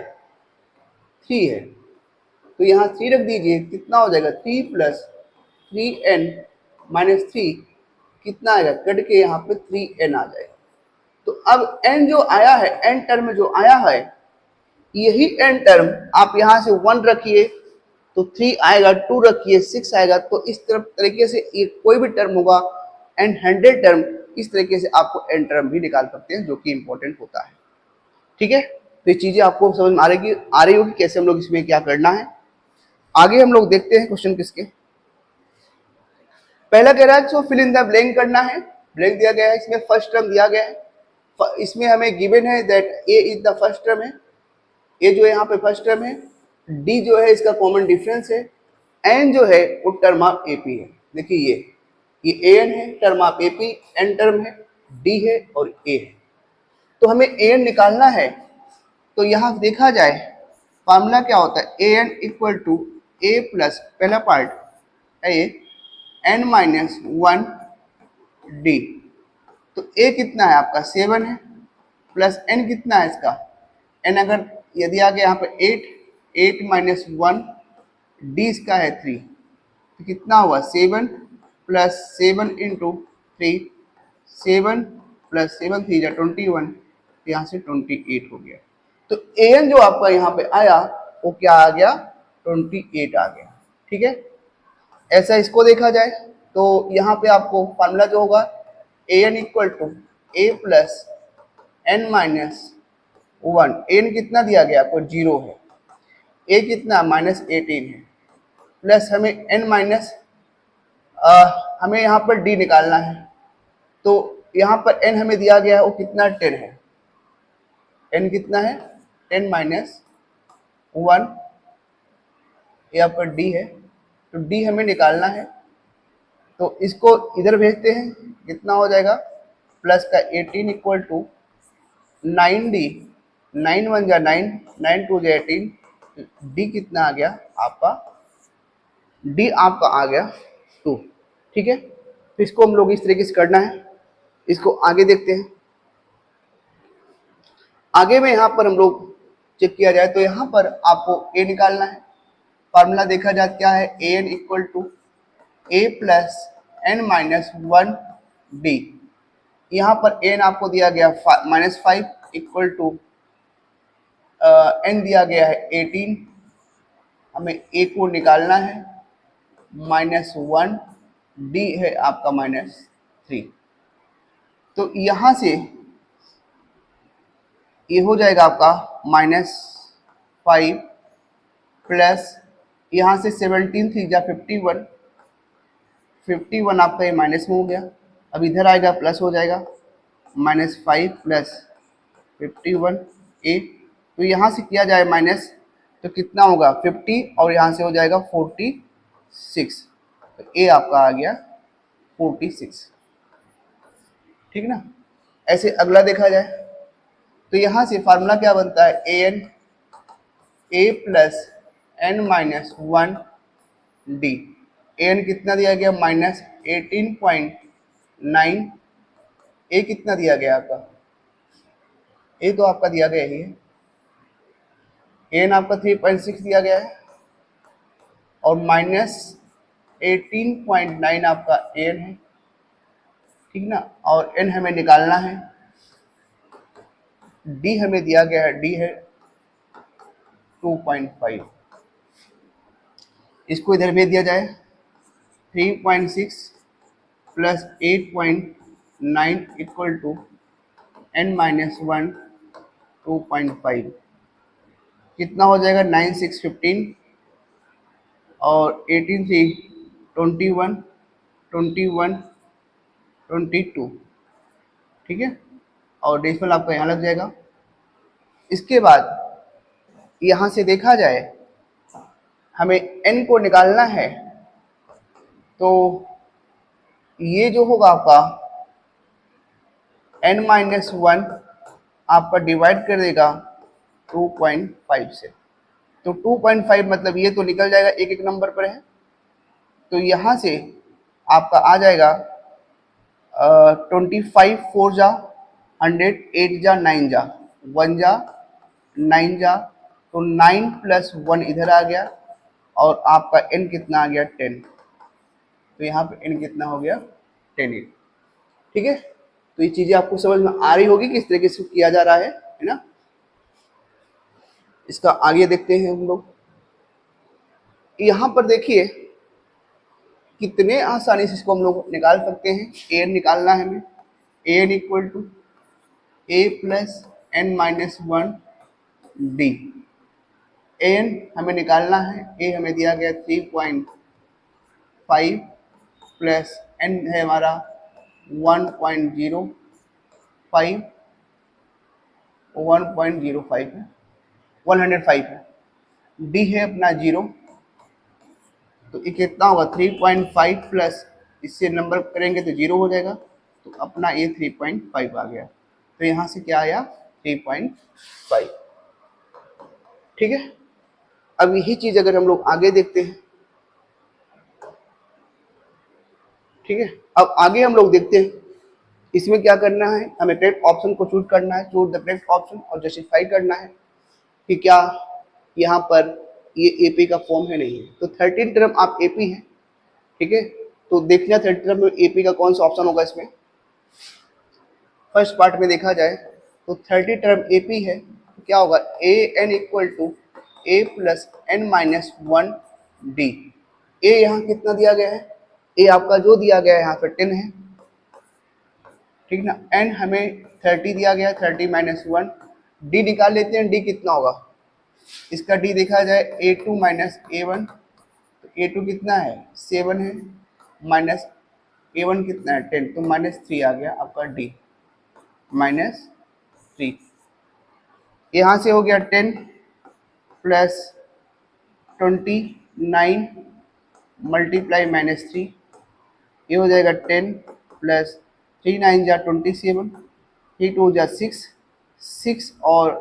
3 है, तो यहाँ 3 रख दीजिए, कितना हो जाएगा 3 प्लस 3n माइनस 3 कितना आएगा, कट के यहाँ पे 3n आ जाएगा। तो अब n जो आया है, n टर्म जो आया है, यही n टर्म आप यहाँ से 1 रखिए तो 3 आएगा, 2 रखिए 6 आएगा। तो इस तरफ तरीके से ये कोई भी टर्म होगा n 100 टर्म, इस तरीके से आपको एन टर्म भी निकाल सकते हैं, जो कि इंपॉर्टेंट होता है। ठीक है, तो ये चीजें आपको समझ में आ रही होगी कैसे हम लोग इसमें क्या करना है। आगे हम लोग देखते हैं क्वेश्चन किसके। पहला कह रहा है फिल इन द ब्लैंक करना है। ब्लैंक दिया गया है, इसमें फर्स्ट टर्म दिया गया है, इसमें हमें गिवन है that A is the first term है, ए जो है यहाँ पे फर्स्ट टर्म है, डी जो है इसका कॉमन डिफरेंस है, एन जो है वो टर्म ऑफ एपी है। देखिए ये एन है, term of AP, n term है, डी है और ए है। तो हमें एन निकालना है, तो यहाँ देखा जाए फॉर्मूला क्या होता है, A N equal to A plus पहला पार्ट है ये एन माइनस वन डी। तो ए कितना है आपका 7 है, प्लस एन कितना है इसका, एन अगर यदि आ गया यहाँ पे 8 माइनस 1 डी इसका है 3, तो कितना हुआ 7 प्लस 7 इंटू 3, 7 प्लस 7 3 जा 21, यहाँ से 28 हो गया। तो ए एन जो आपका यहाँ पे आया वो क्या आ गया 28 आ गया। ठीक है, ऐसा इसको देखा जाए तो यहाँ पे आपको फार्मूला जो होगा A N equal to A plus N minus 1, N कितना दिया गया आपको 0 है, ए कितना -18 है, प्लस हमें एन माइनस हमें यहाँ पर डी निकालना है, तो यहाँ पर एन हमें दिया गया है वो कितना 10 है, एन कितना है 10 माइनस 1, यहाँ पर डी है, तो डी हमें निकालना है, तो इसको इधर भेजते हैं, कितना हो जाएगा प्लस का 18 इक्वल टू 9d, 9 1 जा 9, 9 2 जा 18, डी कितना आ गया आपका, डी आपका आ गया 2। ठीक है, तो इसको हम लोग इस तरीके से करना है। इसको आगे देखते हैं। आगे में यहाँ पर हम लोग चेक किया जाए तो यहाँ पर आपको ए निकालना है। फार्मूला देखा जाए क्या है, A N equal to A plus N minus 1 D. यहाँ पर एन आपको दिया गया -5 इक्वल टू एन दिया गया है 18, हमें ए को निकालना है, -1 डी है आपका -3। तो यहाँ से ये हो जाएगा आपका -5 प्लस यहाँ से 17 3 जा 51, 51 आपका ये माइनस में हो गया, अब इधर आएगा प्लस हो जाएगा, -5 प्लस 51 ए, तो यहाँ से किया जाए माइनस तो कितना होगा 50 और यहाँ से हो जाएगा 46, तो ए आपका आ गया 46। ठीक ना। ऐसे अगला देखा जाए तो यहाँ से फार्मूला क्या बनता है, A N A plus N minus 1 D. N कितना दिया गया -18.9, ए कितना दिया गया आपका, ए तो आपका दिया गया ही है, एन आपका 3.6 दिया गया है और -18.9 आपका एन है। ठीक ना, और एन हमें निकालना है, डी हमें दिया गया है, डी है 2.5, इसको इधर भेज दिया जाए, 3.6 plus 8.9 equal to n minus 1 2.5, कितना हो जाएगा 9 6 15 और 18 से 21 21 22। ठीक है, और डेसिमल आपका यहाँ लग जाएगा। इसके बाद यहाँ से देखा जाए हमें n को निकालना है, तो ये जो होगा आपका n माइनस 1 आपका डिवाइड कर देगा 2.5 से, तो 2.5 मतलब ये तो निकल जाएगा, एक एक नंबर पर है, तो यहाँ से आपका आ जाएगा 25 4 जा 100, 8 जा 9 जा 1 जा 9 जा, तो 9 प्लस 1 इधर आ गया और आपका n कितना आ गया 10, तो यहाँ पे n कितना हो गया 10। ठीक है, तो ये चीजें आपको समझ में आ रही होगी कि किस तरीके से किया जा रहा है ना। इसका आगे देखते हैं हम लोग। यहाँ पर देखिए कितने आसानी से इसको हम लोग निकाल सकते हैं। एन निकालना है हमें, A N equal to A plus N minus one D. A N हमें निकालना है, ए हमें दिया गया 3.5 प्लस एन है हमारा 1.05 है, 105 है, डी है अपना 0, तो ये कितना होगा 3.5 प्लस इससे नंबर करेंगे तो 0 हो जाएगा, तो अपना ये 3.5 आ गया। तो यहाँ से क्या आया 3.5। ठीक है, अब यही चीज अगर हम लोग आगे देखते हैं, ठीक है, अब आगे हम लोग देखते हैं इसमें क्या करना है, हमें करेक्ट ऑप्शन को चूज करना है, चूज द करेक्ट ऑप्शन और जस्टिफाई करना है कि क्या यहाँ पर ये एपी का फॉर्म है नहीं है। तो 13 टर्म आप एपी है, ठीक है, तो देखना 13 टर्म में एपी का कौन सा ऑप्शन होगा। इसमें फर्स्ट पार्ट में देखा जाए तो 30 टर्म एपी है, तो क्या होगा A N equal to A plus N minus one D. A यहाँ कितना दिया गया है, ए आपका जो दिया गया है यहाँ पर 10 है, ठीक ना, एन हमें 30 दिया गया है, 30 माइनस वन, डी निकाल लेते हैं, डी कितना होगा, इसका डी देखा जाए a2 माइनस a1, तो a2 कितना है 7 है, माइनस a1 कितना है 10, तो -3 आ गया आपका डी -3। यहाँ से हो गया 10 प्लस 29 मल्टीप्लाई -3, ये हो जाएगा 10 प्लस 3 9 जा 27, 3 2 जा 6, 6 और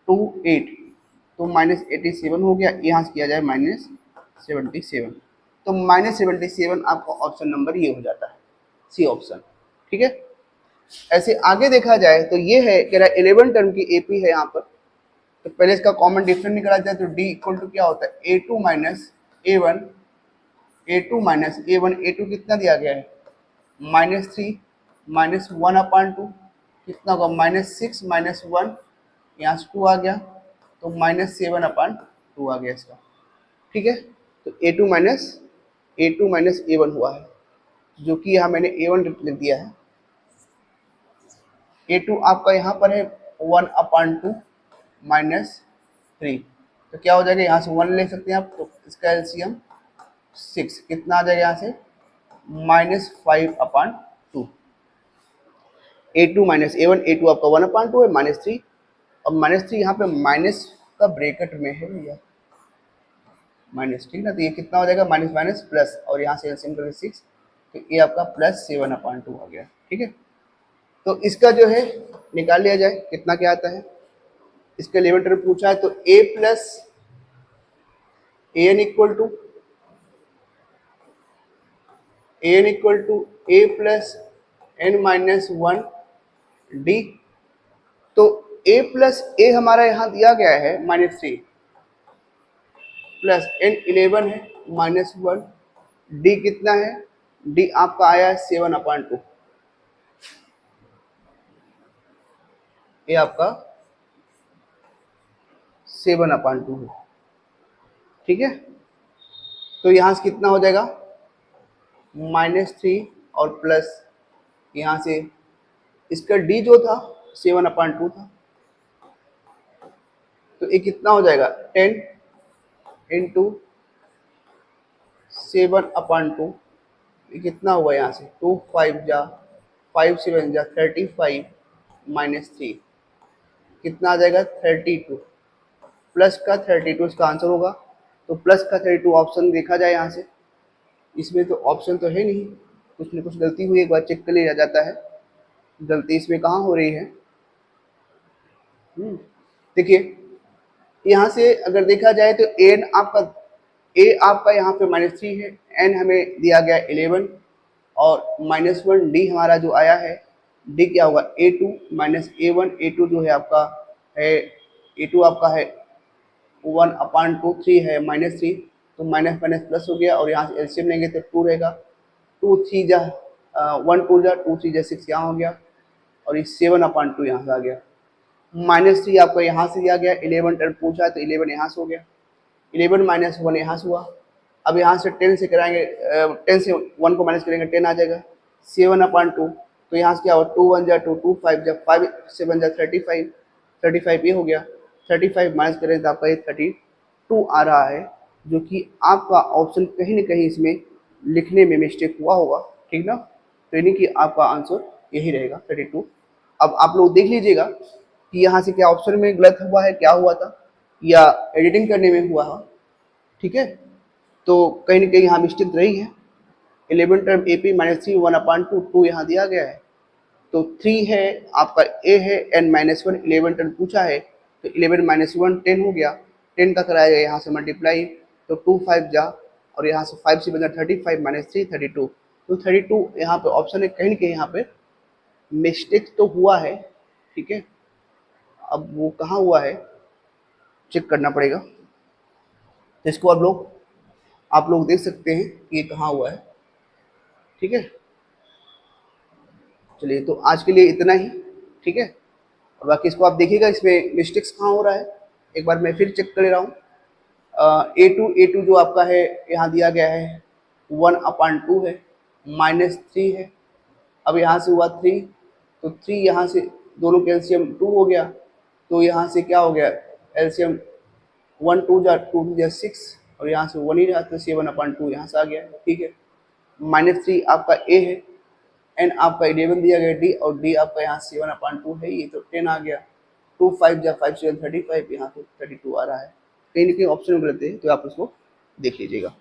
2 8, तो -87 हो गया। यहाँ से किया जाए -77, तो -77 आपका ऑप्शन नंबर ये हो जाता है, सी ऑप्शन। ठीक है, ऐसे आगे देखा जाए तो ये है कह रहा है 11 टर्म की एपी है यहाँ पर, तो पहले इसका कॉमन डिफरेंस निकाला जाए तो डी इक्वल टू क्या होता है a2 minus a1, a2 minus a1, a2 कितना दिया गया है -3 माइनस 1/2, कितना होगा -6 माइनस 1, यहाँ से 2 आ गया, तो -7/2 आ गया इसका। ठीक है, तो a2 माइनस a1 हुआ है, जो कि यहाँ मैंने a1 लिख दिया है। a2 आपका यहाँ पर है 1/2 -3, तो क्या हो जाएगा, यहाँ से 1 ले सकते हैं आप, तो इसका एलसीएम 6, कितना आ जाएगा यहाँ से -5/2। a2 माइनस a1, a2 आपका 1/2 है, -3, अब -3 यहाँ पे माइनस का ब्रैकेट में है भैया, माइनस, ठीक ना, तो ये कितना हो जाएगा माइनस माइनस प्लस, और यहाँ से एलसीएम करके 6, तो ये आपका +7/2 आ गया। ठीक है, तो इसका जो है निकाल लिया जाए कितना क्या आता है, इसके 11 टर्म पूछा है, तो a plus n equal to a plus N minus one D. तो a प्लस ए हमारा यहाँ दिया गया है -3 प्लस n 11 है -1, डी कितना है, डी आपका आया है 7/2, ये आपका 7/2 है। ठीक है, तो यहाँ से कितना हो जाएगा -3 और प्लस यहाँ से इसका डी जो था 7/2 था, तो ये कितना हो जाएगा 10 इंटू 7/2, ये कितना हुआ यहाँ से 2 5 जा 5 7 जा 35 -3, कितना आ जाएगा 32, प्लस का 32 इसका आंसर होगा। तो प्लस का 32 ऑप्शन देखा जाए यहाँ से, इसमें तो ऑप्शन तो है नहीं, कुछ न कुछ गलती हुई, एक बार चेक कर लिया जाता है गलती इसमें कहाँ हो रही है। देखिए यहाँ से अगर देखा जाए तो एन आपका ए आपका यहाँ पे -3 है, एन हमें दिया गया 11 और -1, डी हमारा जो आया है, डी क्या होगा a2 माइनस a1, a2 जो है आपका है a2 आपका है 1/2, 3 है -3, तो माइनस माइनस प्लस हो गया, और यहाँ से एलसीएम लेंगे तो 2 रहेगा, 2 3 जा 1 2 जा 2 3 जा 6 यहाँ हो गया, और ये 7/2 यहाँ से आ गया। -3 आपका यहाँ से दिया गया, 11 टर्म पूछा है तो 11 यहाँ से हो गया, 11 माइनस 1 यहाँ से हुआ। अब यहाँ से 10 से कराएंगे, 10 से 1 को माइनस करेंगे 10 आ जाएगा, 7/2 तो यहाँ से क्या हुआ, 2 1 जा 2, 2 5 जा 5 से बन जा 35, 35 ये हो गया, 35 माइनस करें तो आपका ये 32 आ रहा है, जो कि आपका ऑप्शन कहीं ना कहीं इसमें लिखने में मिस्टेक हुआ होगा, ठीक ना। तो यानी कि आपका आंसर यही रहेगा 32। अब आप लोग देख लीजिएगा कि यहाँ से क्या ऑप्शन में गलत हुआ है, क्या हुआ था, या एडिटिंग करने में हुआ है, ठीक है। तो कहीं ना कहीं यहाँ मिस्टेक रही है। 11 टर्म ए पी माइनस 3 1/2 2 यहाँ दिया गया है, तो 3 है आपका ए है, एन माइनस 1 11 टर्म पूछा है, तो 11 माइनस 1 10 हो गया, 10 का कराया गया यहाँ से मल्टीप्लाई, तो 2 5 जा, और यहाँ से 5 से बना 35 माइनस 3 32, तो 32 यहाँ पे ऑप्शन है, कहीं ना कहीं यहाँ पे मिस्टेक तो हुआ है, ठीक है। अब वो कहाँ हुआ है चेक करना पड़ेगा, तो इसको आप लोग देख सकते हैं कि ये कहाँ हुआ है, ठीक है। चलिए, तो आज के लिए इतना ही, ठीक है। और बाकी इसको आप देखिएगा इसमें मिस्टेक्स कहाँ हो रहा है, एक बार मैं फिर चेक कर ले रहा हूँ। A2 जो आपका है यहाँ दिया गया है 1/2 है, -3 है, अब यहाँ से हुआ 3, तो 3 यहाँ से दोनों के एलसीएम 2 हो गया, तो यहाँ से क्या हो गया, एलसीएम 1 2 जा 2 जा 6, और यहाँ से 1 ही रहा, तो 7/2 यहाँ से आ गया, ठीक है। -3 आपका ए है, एन आपका 11 दिया गया डी, और डी आपका यहाँ 7/2 है, ये तो 10 आ गया, 2 5 जा 5 7 35, यहाँ पे 32 आ रहा है, कहीं ना कहीं ऑप्शन गलत है, तो आप उसको देख लीजिएगा।